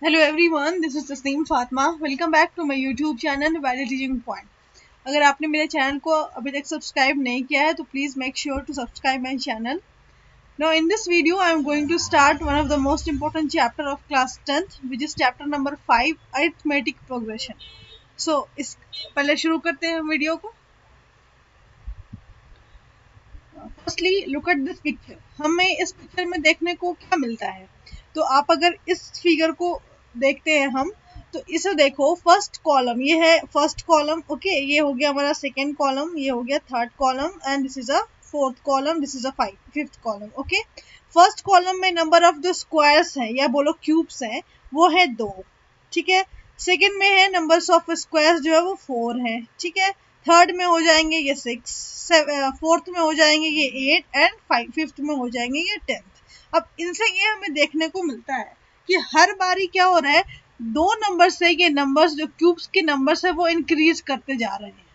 Hello everyone, this is Tasneem Fatma. Welcome back to my YouTube channel Value Teaching Point. अगर आपने मेरे channel को अभी तक सब्सक्राइब नहीं किया है तो please make sure to subscribe my channel. Now in this video I am going to start one of the most important chapter of class 10th which is chapter number 5 arithmetic progression. So इस पहले शुरू करते हैं video को. Firstly look at this picture. हमें इस picture में देखने को क्या मिलता है? तो आप अगर इस फिगर को देखते हैं हम, तो इसे देखो. फर्स्ट कॉलम ये है, फर्स्ट कॉलम. ओके, ये हो गया हमारा सेकेंड कॉलम, ये हो गया third column and this is a fourth column, this is a fifth column. Okay, first column में नंबर ऑफ जो स्क्वायर्स हैं या बोलो क्यूब्स हैं वो है 2. ठीक है. सेकेंड में है नंबर्स ऑफ स्क्वायर्स जो है वो 4 है. ठीक है. थर्ड में हो जाएंगे ये 6, फोर्थ में हो जाएंगे ये 8 एंड फिफ्थ में हो जाएंगे ये 10. अब इनसे ये हमें देखने को मिलता है कि हर बारी क्या हो रहा है, 2 नंबर से ये नंबर्स जो क्यूब्स के नंबर्स है वो इंक्रीज करते जा रहे हैं.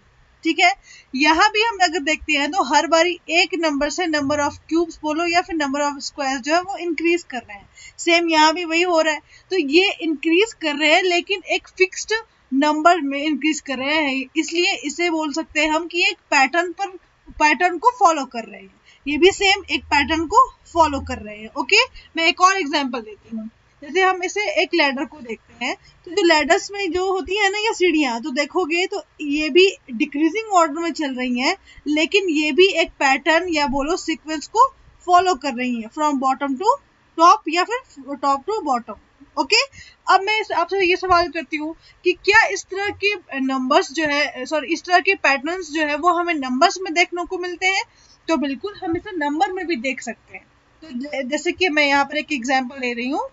ठीक है. यहाँ भी हम अगर देखते हैं तो हर बारी एक नंबर से नंबर ऑफ क्यूब्स बोलो या फिर नंबर ऑफ स्क्वायर्स जो है वो इंक्रीज कर रहे हैं. सेम यहाँ भी वही हो रहा है. तो ये इंक्रीज कर रहे हैं लेकिन एक फिक्स्ड नंबर में इंक्रीज कर रहे हैं, इसलिए इसे बोल सकते हैं हम कि एक पैटर्न को फॉलो कर रहे हैं. ये भी सेम एक पैटर्न को फॉलो कर रहे हैं. ओके, मैं एक और एग्जांपल देती हूँ. जैसे हम इसे एक लैडर को देखते हैं, तो जो लैडर्स में जो होती है ना ये सीढ़ियाँ, तो देखोगे तो ये भी डिक्रीजिंग ऑर्डर में चल रही हैं, लेकिन ये भी एक पैटर्न या बोलो सीक्वेंस को फॉलो कर रही हैं, फ्रॉम बॉटम टू टॉप या फिर टॉप टू बॉटम. ओके, अब मैं आपसे ये सवाल करती हूँ कि क्या इस तरह के नंबर्स जो है, सॉरी, इस तरह के पैटर्न्स जो है वो हमें नंबर्स में देखने को मिलते हैं? तो बिल्कुल हम इसे नंबर में भी देख सकते हैं. तो जैसे कि मैं यहाँ पर एक एग्जांपल ले रही हूँ.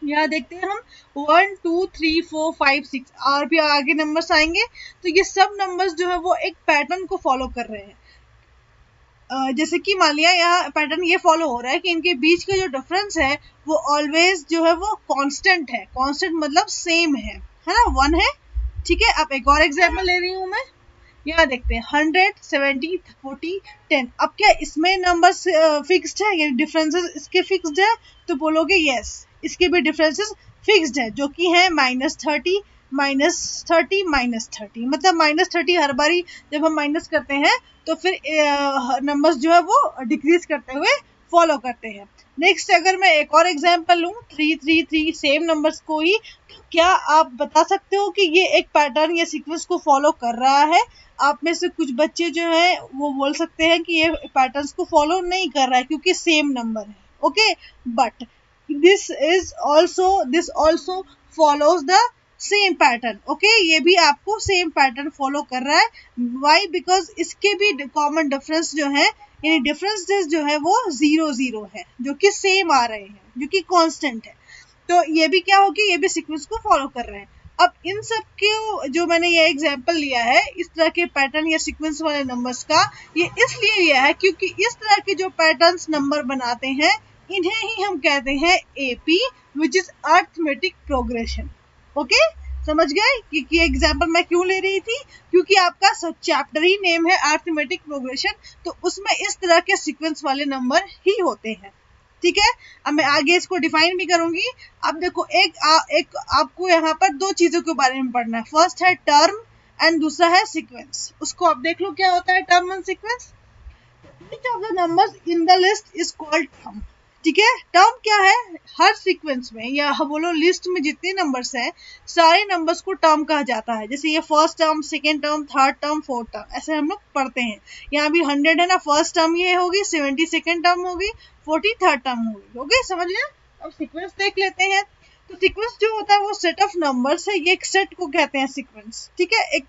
यहाँ देखते हैं हम 1 2 3 4 5 6 और भी आगे नंबर्स आएंगे. तो ये सब नंबर्स जो है वो एक पैटर्न को फॉलो कर रहे हैं. जैसे कि मान लिया यहाँ पैटर्न ये फॉलो हो रहा है कि इनके बीच का जो डिफरेंस है वो ऑलवेज जो है वो कांस्टेंट है. कांस्टेंट मतलब सेम है ना, 1 है. ठीक है. अब एक और एग्जांपल ले रही हूँ मैं. यहाँ देखते हैं 100 70 40 10. अब क्या इसमें नंबर्स फिक्स्ड है, ये डिफरेंसेस इसके फिक्स्ड है? तो बोलोगे यस, इसके भी डिफरेंसेस फिक्स्ड है, जो कि है -30 -30 -30. मतलब -30 हर बारी जब हम माइनस करते हैं तो फिर नंबर्स जो है वो डिक्रीज करते हुए फॉलो करते हैं. नेक्स्ट अगर मैं एक और एग्जांपल लूँ 3 3 3, सेम नंबर्स को ही, तो क्या आप बता सकते हो कि ये एक पैटर्न या सीक्वेंस को फॉलो कर रहा है? आप में से कुछ बच्चे जो हैं वो बोल सकते हैं कि ये पैटर्न्स को फॉलो नहीं कर रहा है क्योंकि सेम नंबर है. Okay, but this also follows the same pattern. Okay, ये भी आपको सेम पैटर्न फॉलो कर रहा है. वाई? बिकॉज इसके भी कॉमन डिफरेंस जो है, यानी डिफरेंसेस जो है वो 0 0 है, जो कि सेम आ रहे हैं, जो कि कांस्टेंट है. तो ये भी क्या होगी, ये भी सीक्वेंस को फॉलो कर रहे हैं. अब इन सब के जो मैंने ये एग्जांपल लिया है इस तरह के पैटर्न या सीक्वेंस वाले नंबर्स का, ये इसलिए लिया है क्योंकि इस तरह के जो पैटर्न्स नंबर बनाते हैं इन्हें ही हम कहते हैं AP, which is arithmetic progression. Okay, समझ गए कि एग्जांपल मैं क्यों ले रही थी? क्योंकि आपका सब चैप्टर ही नेम है अरिथमेटिक प्रोग्रेशन, तो उसमें इस तरह के सीक्वेंस वाले नंबर ही होते हैं. ठीक है. अब मैं आगे इसको डिफाइन भी करूंगी. अब देखो एक आपको यहाँ पर 2 चीजों के बारे में पढ़ना है. फर्स्ट है टर्म एंड दूसरा है सीक्वेंस. उसको आप देख लो क्या होता है term and sequence. Each of the numbers in the list is called term. ठीक है. टर्म क्या है? हर सीक्वेंस में या बोलो लिस्ट में जितने नंबर्स हैं सारे नंबर्स को टर्म कहा जाता है. जैसे ये first term, second term, third term, fourth term, ऐसे हम लोग पढ़ते हैं. यहाँ भी 100 है ना, फर्स्ट टर्म ये होगी, 70 सेकेंड टर्म होगी, 40 थर्ड टर्म होगी. ओके, समझ गए. अब सीक्वेंस देख लेते हैं. तो सीक्वेंस जो होता है वो सेट ऑफ नंबर्स है, ये एक सेट को कहते हैं सीक्वेंस. ठीक है. एक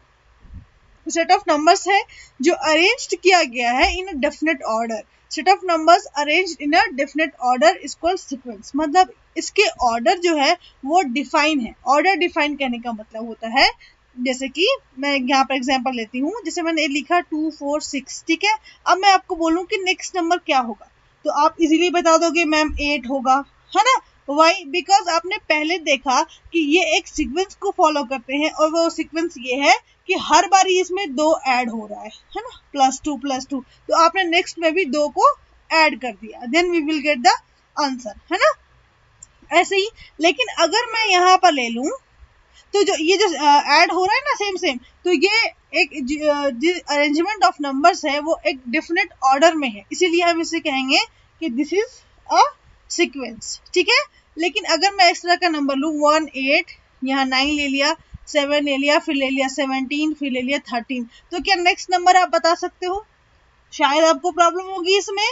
सेट ऑफ नंबर्स है जो अरेंज्ड किया गया है in a definite order. Set of numbers arranged in a definite order is called sequence. मतलब इसके ऑर्डर जो है वो डिफाइन है. ऑर्डर डिफाइन कहने का मतलब होता है, जैसे कि मैं यहाँ पर एग्जांपल लेती हूँ. जैसे मैंने लिखा 2 4 6. ठीक है. अब मैं आपको बोलूँ कि नेक्स्ट नंबर क्या होगा, तो आप इजीली बता दोगे मैम 8 होगा, है ना. वाई? बिकॉज आपने पहले देखा कि ये एक सीक्वेंस को फॉलो करते हैं और वो सीक्वेंस ये है कि हर बारी इसमें 2 ऐड हो रहा है ना, +2 तो आपने नेक्स्ट में भी 2 को ऐड कर दिया, then we will get the answer, है ना. ऐसे ही। लेकिन अगर मैं यहाँ पर ले लूं तो जो ये जो ऐड हो रहा है ना सेम सेम, तो ये एक अरेंजमेंट ऑफ नंबर्स है वो एक डिफरेंट ऑर्डर में है, इसीलिए हम इसे कहेंगे कि दिस इज अ सीक्वेंस। ठीक है, लेकिन अगर मैं इस तरह का नंबर लूँ 1 8, यहाँ 9 ले लिया, 7 ले लिया, फिर ले लिया 17, फिर ले लिया 13, तो क्या नेक्स्ट नंबर आप बता सकते हो? शायद आपको प्रॉब्लम होगी इसमें।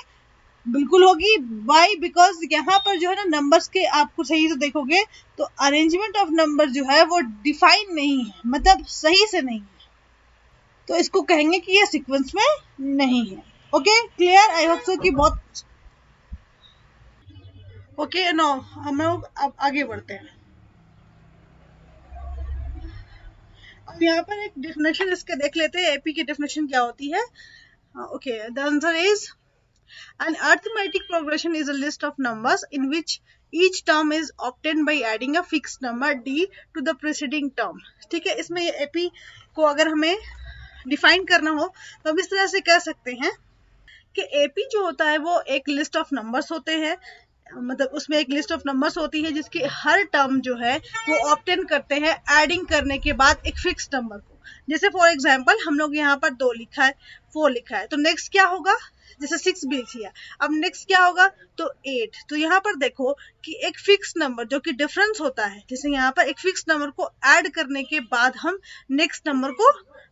बिल्कुल होगी। वाई? बिकॉज यहाँ पर जो है ना नंबर्स के आपको सही से देखोगे तो अरेंजमेंट ऑफ नंबर जो है वो डिफाइन नहीं है, मतलब सही से नहीं है, तो इसको कहेंगे कि ये सीक्वेंस में नहीं है। Okay, clear? I hope so कि बहुत ओके। नो, हम लोग अब आगे बढ़ते हैं। अब यहाँ पर एक डेफिनेशन इसके देख लेते हैं, एपी की डेफिनेशन क्या होती है। Okay, the answer is an arithmetic progression is a list of numbers in which each term is obtained by adding a fixed number d to the preceding term। ठीक है, इसमें ये एपी को अगर हमें डिफाइन करना हो तो हम इस तरह से कह सकते हैं कि एपी जो होता है वो एक लिस्ट ऑफ नंबर्स होते हैं, मतलब उसमें एक लिस्ट ऑफ नंबर्स होती है जिसकी हर टर्म जो है वो ऑब्टेन करते हैं एडिंग करने के बाद एक फिक्स नंबर को। जैसे फॉर एग्जांपल हम लोग यहाँ पर 2 लिखा है, 4 लिखा है, तो नेक्स्ट क्या होगा? जैसे 6 भी लिख लिया, अब नेक्स्ट क्या होगा? तो 8। तो यहाँ पर देखो कि एक फिक्स नंबर जो कि डिफरेंस होता है, जैसे यहाँ पर एक फिक्स नंबर को ऐड करने के बाद हम नेक्स्ट नंबर को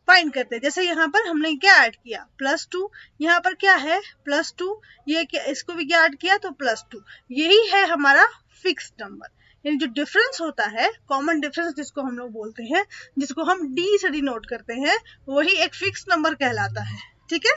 फाइंड करते हैं। जैसे यहाँ पर हमने क्या ऐड किया? +2। यहाँ पर क्या है? +2। ये क्या, इसको भी क्या ऐड किया? तो +2। यही है हमारा फिक्स नंबर। यानी जो डिफरेंस होता है, कॉमन डिफरेंस जिसको हम लोग बोलते हैं, जिसको हम डी से डिनोट करते हैं, वही एक फिक्स नंबर कहलाता है। ठीक है,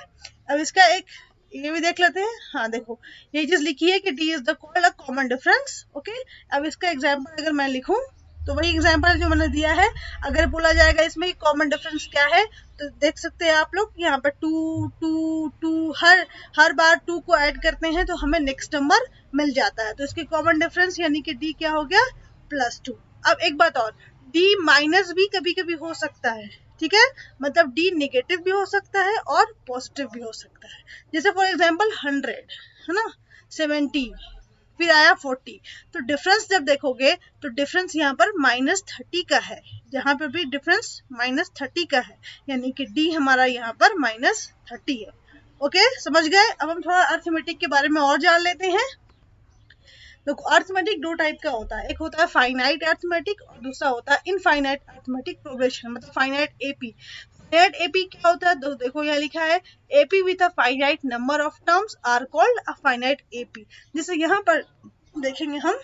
अब इसका एक ये भी देख लेते हैं। हाँ देखो, ये चीज लिखी है कि D is the called a common difference. Okay, अब इसका एग्जांपल अगर मैं लिखूं तो वही एग्जांपल जो मैंने दिया है, अगर बोला जाएगा इसमें कॉमन डिफरेंस क्या है, तो देख सकते हैं आप लोग यहाँ पर 2 2 2, हर बार 2 को ऐड करते हैं तो हमें नेक्स्ट नंबर मिल जाता है। तो इसके कॉमन डिफरेंस यानी कि डी क्या हो गया? +2। अब एक बात और, डी माइनस भी कभी कभी हो सकता है। ठीक है, मतलब डी नेगेटिव भी हो सकता है और पॉजिटिव भी हो सकता है। जैसे फॉर एग्जांपल 100 है ना, 70, फिर आया 40, तो डिफरेंस जब देखोगे तो डिफरेंस यहाँ पर -30 का है, जहाँ पे भी डिफरेंस -30 का है, यानी कि डी हमारा यहाँ पर -30 है। ओके, समझ गए? अब हम थोड़ा अर्थमेटिक के बारे में और जान लेते हैं। तो अर्थमेटिक 2 टाइप का होता है, एक होता है फाइनाइट अर्थमेटिक और दूसरा होता है इनफाइनाइट अर्थमेटिक प्रोग्रेशन, मतलब फाइनाइट एपी। फाइनाइट एपी क्या होता है? तो देखो यहाँ लिखा है AP with a finite number of terms are called a finite AP. जैसे यहाँ पर देखेंगे हम,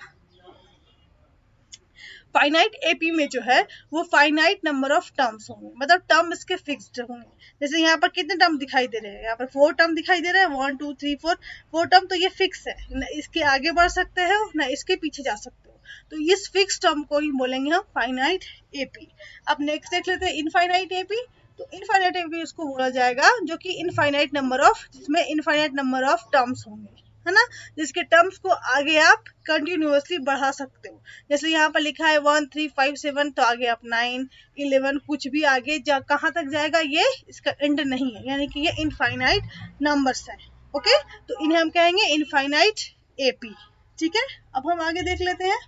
फाइनाइट एपी में जो है वो फाइनाइट नंबर ऑफ टर्म्स होंगे, मतलब टर्म इसके फिक्स्ड होंगे। जैसे यहाँ पर कितने टर्म दिखाई दे रहे हैं? यहाँ पर 4 टर्म दिखाई दे रहे हैं, 1 2 3 4 टर्म, तो ये फिक्स है, न इसके आगे बढ़ सकते हो ना इसके पीछे जा सकते हो, तो इस फिक्स टर्म को ही बोलेंगे हम फाइनाइट एपी। अब नेक्स्ट देख लेते हैं इनफाइनाइट एपी। तो इनफाइनाइट एपी उसको बोला जाएगा जो कि इनफाइनाइट नंबर ऑफ, जिसमें इनफाइनाइट नंबर ऑफ टर्म्स होंगे, है ना, जिसके टर्म्स को आगे आप कंटिन्यूअसली बढ़ा सकते हो। जैसे यहाँ पर लिखा है 1 3 5 7, तो आगे आप 9 11 कुछ भी आगे कहाँ तक जाएगा, ये इसका एंड नहीं है, यानी कि ये इनफाइनाइट नंबर्स है। ओके, तो इन्हें हम कहेंगे इनफाइनाइट एपी। ठीक है, अब हम आगे देख लेते हैं।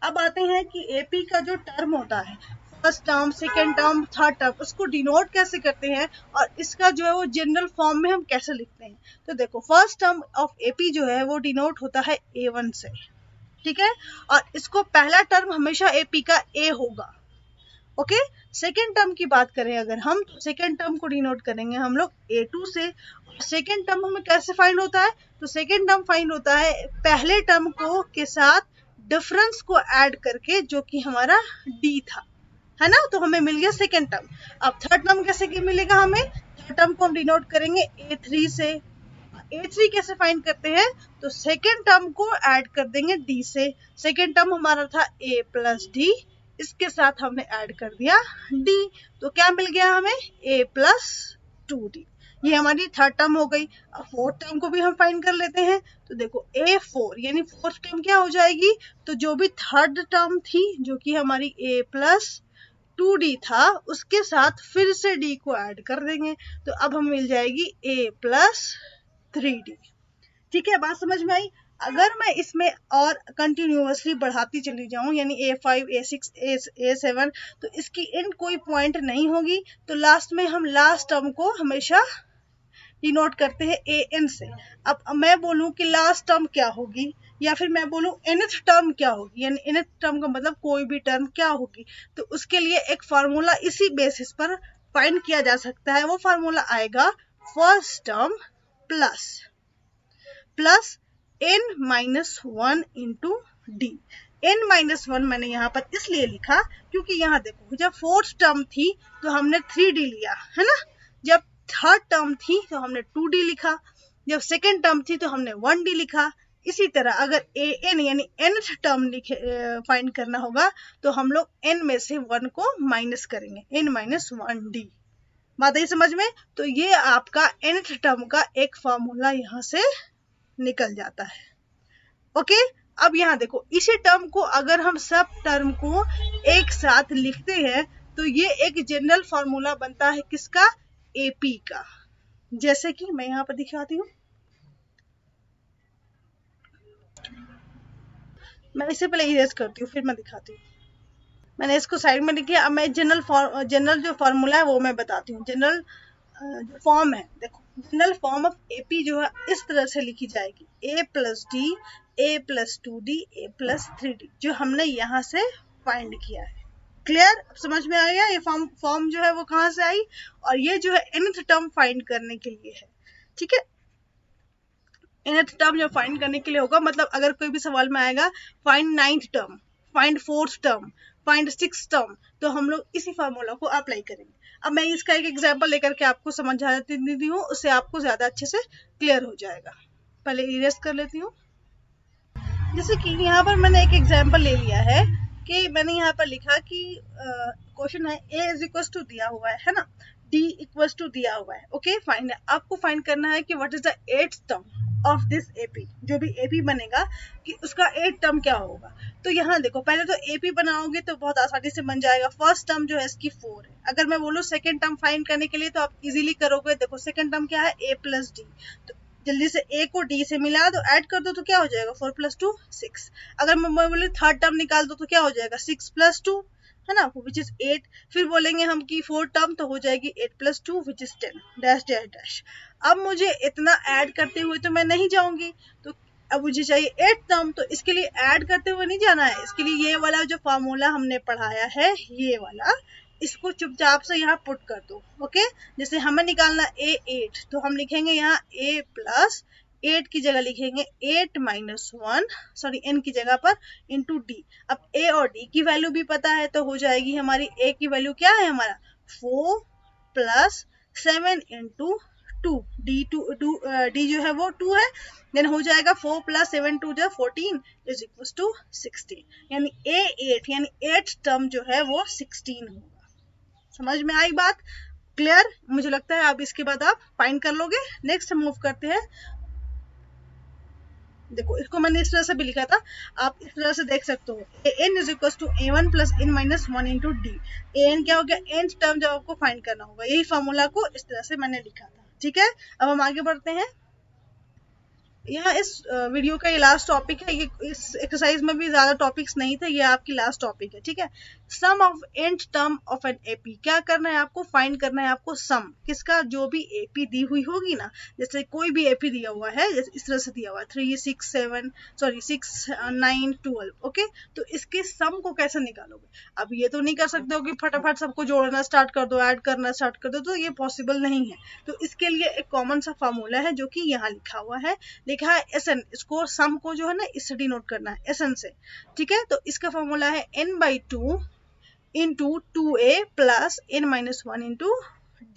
अब आते हैं कि एपी का जो टर्म होता है, first term, second term, third term, उसको डिनोट कैसे करते हैं और इसका जो है वो जनरल फॉर्म में हम कैसे लिखते हैं। तो देखो, फर्स्ट टर्म ऑफ एपी जो है वो डिनोट होता है A1 से। ठीक है, और इसको पहला टर्म हमेशा एपी का ए होगा। ओके, सेकेंड टर्म की बात करें अगर हम, तो सेकेंड टर्म को डिनोट करेंगे हम लोग A2 से। सेकेंड टर्म हमें कैसे फाइंड होता है? तो सेकेंड टर्म फाइंड होता है पहले टर्म को के साथ डिफरेंस को ऐड करके, जो कि हमारा डी था, है ना, तो हमें मिल गया सेकेंड टर्म। अब थर्ड टर्म कैसे मिलेगा हमें? थर्ड टर्म को हम डिनोट करेंगे A3 से। A3 कैसे फाइंड करते हैं? तो सेकेंड टर्म को ऐड कर देंगे D से। सेकेंड टर्म हमारा था A प्लस D, इसके साथ हमने ऐड कर दिया D, तो क्या मिल गया हमें? A plus 2D। ये हमारी थर्ड टर्म हो गई। अब फोर्थ टर्म को भी हम फाइंड कर लेते हैं। तो देखो A4 यानी फोर्थ टर्म क्या हो जाएगी? तो जो भी थर्ड टर्म थी, जो कि हमारी A प्लस 2D था, उसके साथ फिर से D को ऐड कर देंगे, तो अब हमें मिल जाएगी A प्लस 3D। ठीक है, बात समझ में आई? अगर मैं इसमें और कंटिन्यूअसली बढ़ाती चली जाऊं यानी A5 A6 A7 तो इसकी एंड कोई पॉइंट नहीं होगी, तो लास्ट में हम लास्ट टर्म को हमेशा डिनोट करते हैं an से। अब मैं बोलूं कि लास्ट टर्म क्या होगी या फिर मैं बोलूं nth टर्म क्या होगी, यानी nth टर्म का मतलब कोई भी टर्म क्या होगी, तो उसके लिए एक फार्मूला इसी बेसिस पर फाइंड किया जा सकता है। वो फार्मूला आएगा first term plus n-1 into D. n-1 मैंने यहाँ पर इसलिए लिखा क्योंकि यहाँ देखो जब फोर्थ टर्म थी तो हमने 3d लिया है ना, जब थर्ड टर्म थी तो हमने 2d लिखा, जब सेकेंड टर्म थी तो हमने 1d लिखा। इसी तरह अगर an यानी nth टर्म फाइंड करना होगा तो हम लोग n में से 1 को माइनस करेंगे, n-1d। बात आई समझ में? तो ये आपका nth टर्म का एक फॉर्मूला यहाँ से निकल जाता है। ओके, अब यहाँ देखो इसी टर्म को अगर हम सब टर्म को एक साथ लिखते हैं तो ये एक जनरल फॉर्मूला बनता है किसका? AP का। जैसे कि मैं यहाँ पर दिखाती हूँ, मैं इससे पहले इरेज करती हूँ फिर मैं दिखाती हूँ। मैंने इसको साइड में लिखी। अब मैं जनरल जो फॉर्मूला है वो मैं बताती हूँ। जनरल जो फॉर्म है, देखो जनरल फॉर्म ऑफ AP जो है इस तरह से लिखी जाएगी, A+D A+2D A+3D, जो हमने यहाँ से फाइंड किया है। क्लियर? समझ में आ गया? ये फॉर्म जो है वो कहाँ से आई, और ये जो है nth टर्म फाइंड करने के लिए है। ठीक है, nth टर्म जो फाइंड करने के लिए होगा, मतलब अगर कोई भी सवाल में आएगा find 9th term, find 4th term, find 6th term, तो हम लोग इसी फार्मूला को अप्लाई करेंगे। अब मैं इसका एक एग्जांपल लेकर के आपको समझा देती हूँ, उससे आपको ज्यादा अच्छे से क्लियर हो जाएगा। पहले इरेज कर लेती हूँ। जैसे कि यहाँ पर मैंने एक एग्जांपल ले लिया है कि मैंने यहाँ पर लिखा कि क्वेश्चन है A = दिया हुआ है ना, D = दिया हुआ है। ओके फाइन, आपको फाइंड करना है कि what is the 8th term of this AP, जो भी AP बनेगा कि उसका 8th टर्म क्या होगा। तो यहाँ देखो पहले तो AP बनाओगे तो बहुत आसानी से बन जाएगा। फर्स्ट टर्म जो है इसकी 4 है। अगर मैं बोलूँ सेकेंड टर्म फाइंड करने के लिए तो आप इजीली करोगे। देखो सेकेंड टर्म क्या है, A+D, तो जल्दी से A को D से मिला दो, ऐड कर दो तो क्या हो जाएगा 4 + 2 6। अगर मैं बोले थर्ड टर्म निकाल दो तो क्या हो जाएगा 6 + 2 है ना, विच इज 8। फिर बोलेंगे हम कि फोर्थ टर्म तो हो जाएगी 8 + 2 which is 10 dash dash dash. अब मुझे इतना ऐड करते हुए तो मैं नहीं जाऊंगी, तो अब मुझे चाहिए 8th टर्म, तो इसके लिए ऐड करते हुए नहीं जाना है। इसके लिए ये वाला जो फॉर्मूला हमने पढ़ाया है ये वाला, इसको चुपचाप से यहाँ पुट कर दो। ओके, जैसे हमें निकालना A8 तो हम लिखेंगे यहाँ A+8 की जगह लिखेंगे 8-1 सॉरी n की जगह पर इंटू D। अब A और D की वैल्यू भी पता है तो हो जाएगी हमारी A की वैल्यू क्या है हमारा 4 + 7 इंटू 2, D जो है वो 2 है, देन हो जाएगा 4 + 7 2 = 14 = 16, यानी A8 यानी 8th टर्म जो है वो 16 होगा। समझ में आई बात? क्लियर? मुझे लगता है अब इसके बाद आप फाइंड कर लोगे। नेक्स्ट हम मूव करते हैं। देखो इसको मैंने इस तरह से भी लिखा था, आप इस तरह से देख सकते हो an = a1 + n-1 into D. an क्या हो गया, nth टर्म जब आपको फाइंड करना होगा। यही फॉर्मूला को इस तरह से मैंने लिखा था। ठीक है, अब हम आगे बढ़ते हैं। यहाँ इस वीडियो का ये लास्ट टॉपिक है। ये इस एक्सरसाइज में भी ज्यादा टॉपिक्स नहीं थे, ये आपकी लास्ट टॉपिक है। ठीक है, sum of nth term of an AP। क्या करना है आपको, फाइंड करना है आपको सम किसका, जो भी AP दी हुई होगी ना, जैसे कोई भी AP दिया हुआ है, जैसे इस तरह से दिया हुआ है 3 6 7 सॉरी 6 9 12। ओके, तो इसके सम को कैसे निकालोगे? अब ये तो नहीं कर सकते हो कि फटाफट सबको जोड़ना स्टार्ट कर दो, ऐड करना स्टार्ट कर दो, तो ये पॉसिबल नहीं है। तो इसके लिए एक कॉमन सा फॉर्मूला है जो कि यहाँ लिखा हुआ है, लिखा है SN। इसको सम को जो है ना इससे डिनोट करना है SN से। ठीक है, तो इसका फॉर्मूला है n/2 into 2a + n-1 into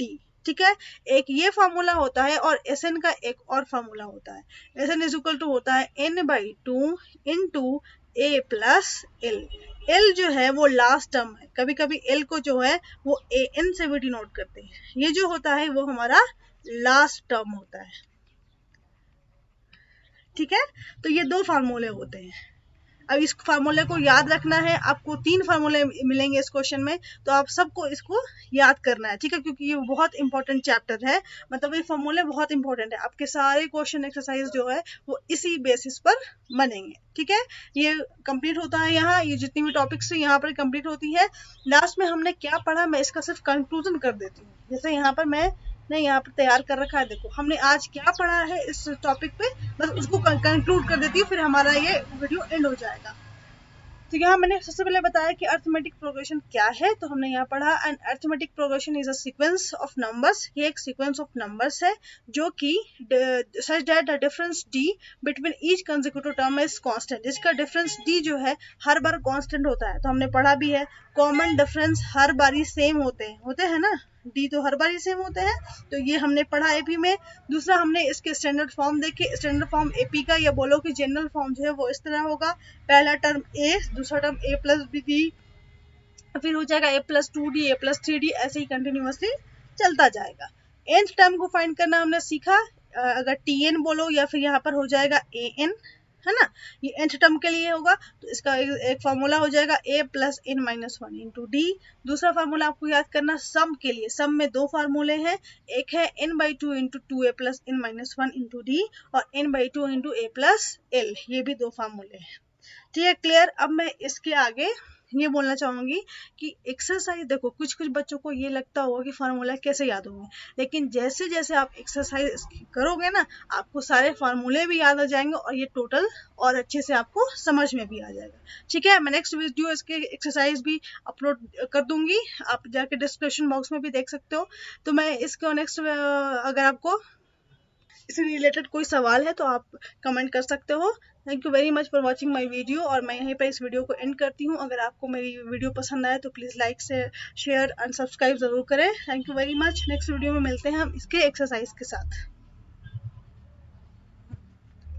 d। ठीक है, एक ये फॉर्मूला होता है और SN का एक और फॉर्मूला होता है। SN = होता है n/2 into a + l। l जो है वो लास्ट टर्म है, कभी कभी l को जो है वो an से भी डिनोट करते हैं। ये जो होता है वो हमारा लास्ट टर्म होता है। ठीक है, तो ये दो फार्मूले होते हैं। अब इस फार्मूले को याद रखना है, आपको 3 फार्मूले मिलेंगे इस क्वेश्चन में, तो आप सबको इसको याद करना है, ठीक है, क्योंकि ये बहुत इंपॉर्टेंट चैप्टर है, मतलब ये फार्मूले बहुत इंपॉर्टेंट है, आपके सारे क्वेश्चन एक्सरसाइज जो है वो इसी बेसिस पर बनेंगे, ठीक है। ये कंप्लीट होता है यहाँ, ये जितनी भी टॉपिक्स यहाँ पर कंप्लीट होती है। लास्ट में हमने क्या पढ़ा मैं इसका सिर्फ कंक्लूजन कर देती हूँ, जैसे यहाँ पर मैंने यहाँ पर तैयार कर रखा है, देखो हमने आज क्या पढ़ा है इस टॉपिक पे, बस उसको कंक्लूड कर देती हूँ, फिर हमारा ये वीडियो एंड हो जाएगा। तो यहाँ मैंने सबसे पहले बताया कि अरिथमेटिक प्रोग्रेशन क्या है, तो हमने यहाँ पढ़ा and arithmetic progression is a sequence of numbers, ये एक सीक्वेंस ऑफ नंबर्स है जो कि such that the difference D between each consecutive term is constant, जिसका डिफरेंस डी जो है हर बार कांस्टेंट होता है, तो हमने पढ़ा भी है कॉमन डिफरेंस हर बारी सेम होते हैं ना, डी तो हर बार ही सेम होते हैं, तो ये हमने पढ़ा एपी में। दूसरा हमने इसके स्टैंडर्ड फॉर्म देखे, स्टैंडर्ड फॉर्म एपी का या बोलो कि जनरल फॉर्म जो है वो इस तरह होगा, पहला टर्म ए, दूसरा टर्म ए प्लस बी, फिर हो जाएगा ए प्लस 2d ए प्लस 3d, ऐसे ही कंटिन्यूअसली चलता जाएगा। nth टर्म को फाइंड करना हमने सीखा, अगर tn बोलो या फिर यहाँ पर हो जाएगा an, है ना, ये nth टर्म के लिए होगा, तो इसका एक फार्मूला हो जाएगा a plus n minus 1 into D. दूसरा फार्मूला आपको याद करना सम के लिए, सम में 2 फार्मूले हैं, एक है n/2 into 2a plus n minus 1 into D और n/2 into a plus l, ये भी 2 फार्मूले हैं, ठीक है, क्लियर। अब मैं इसके आगे ये बोलना चाहूंगी कि एक्सरसाइज देखो, कुछ बच्चों को ये लगता होगा कि फार्मूला कैसे याद होंगे, लेकिन जैसे जैसे आप एक्सरसाइज करोगे ना, आपको सारे फार्मूले भी याद आ जाएंगे और ये टोटल और अच्छे से आपको समझ में भी आ जाएगा, ठीक है। मैं नेक्स्ट वीडियो इसके एक्सरसाइज भी अपलोड कर दूंगी, आप जाके डिस्क्रिप्शन बॉक्स में भी देख सकते हो। तो मैं इसको नेक्स्ट, अगर आपको इससे रिलेटेड कोई सवाल है तो आप कमेंट कर सकते हो। Thank you very much for watching my video, और मैं यहीं पर इस वीडियो को एंड करती हूँ। अगर आपको मेरी वीडियो पसंद आए तो प्लीज़ लाइक से शेयर एंड सब्सक्राइब ज़रूर करें। Thank you very much. Next video में मिलते हैं हम इसके एक्सरसाइज के साथ।